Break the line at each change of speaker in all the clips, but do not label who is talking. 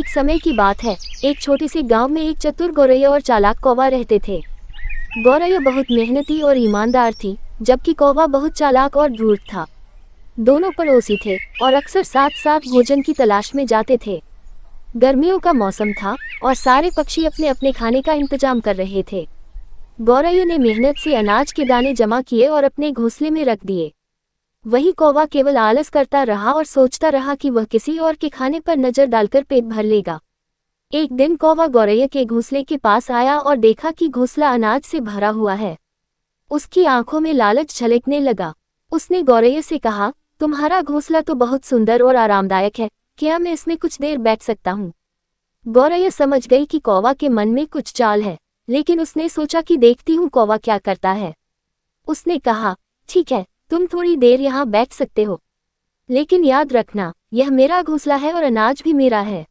एक समय की बात है। एक छोटे से गांव में एक चतुर गौरैया और चालाक कौवा रहते थे। गौरैया बहुत मेहनती और ईमानदार थी, जबकि कौवा बहुत चालाक और धूर्त था। दोनों पड़ोसी थे और अक्सर साथ साथ भोजन की तलाश में जाते थे। गर्मियों का मौसम था और सारे पक्षी अपने अपने खाने का इंतजाम कर रहे थे। गौरैया ने मेहनत से अनाज के दाने जमा किए और अपने घोंसले में रख दिए। वही कौवा केवल आलस करता रहा और सोचता रहा कि वह किसी और के खाने पर नजर डालकर पेट भर लेगा। एक दिन कौवा गौरैया के घोंसले के पास आया और देखा कि घोंसला अनाज से भरा हुआ है। उसकी आंखों में लालच झलकने लगा। उसने गौरैया से कहा, तुम्हारा घोंसला तो बहुत सुंदर और आरामदायक है, क्या मैं इसमें कुछ देर बैठ सकता हूँ? गौरैया समझ गई कि कौवा के मन में कुछ चाल है, लेकिन उसने सोचा कि देखती हूँ कौवा क्या करता है। उसने कहा, ठीक है, तुम थोड़ी देर यहाँ बैठ सकते हो, लेकिन याद रखना, यह मेरा घोंसला है और अनाज भी मेरा है।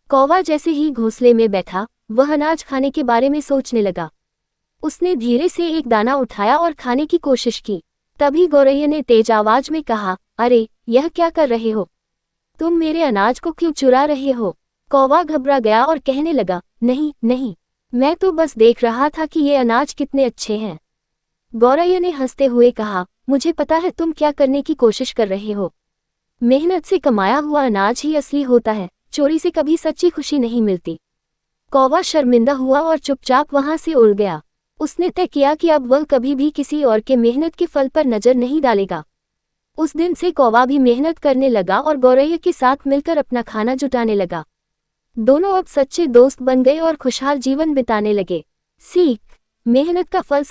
कौवा जैसे ही घोंसले में बैठा, वह अनाज खाने के बारे में सोचने लगा। उसने धीरे से एक दाना उठाया और खाने की कोशिश की। तभी गौरैया ने तेज आवाज में कहा, अरे, यह क्या कर रहे हो? तुम मेरे अनाज को क्यों चुरा रहे हो? कौवा घबरा गया और कहने लगा, नहीं नहीं, मैं तो बस देख रहा था कि ये अनाज कितने अच्छे हैं। गौरैया ने हंसते हुए कहा, मुझे पता है तुम क्या करने की कोशिश कर रहे हो। मेहनत से कमाया हुआ अनाज ही असली होता है, चोरी से कभी सच्ची खुशी नहीं मिलती। कौवा शर्मिंदा हुआ और चुपचाप वहां से उड़ गया। उसने तय किया कि अब वह कभी भी किसी और के मेहनत के फल पर नजर नहीं डालेगा। उस दिन से कौवा भी मेहनत करने लगा और गौरैया के साथ मिलकर अपना खाना जुटाने लगा। दोनों अब सच्चे दोस्त बन गए और खुशहाल जीवन बिताने लगे। सीख: मेहनत का फल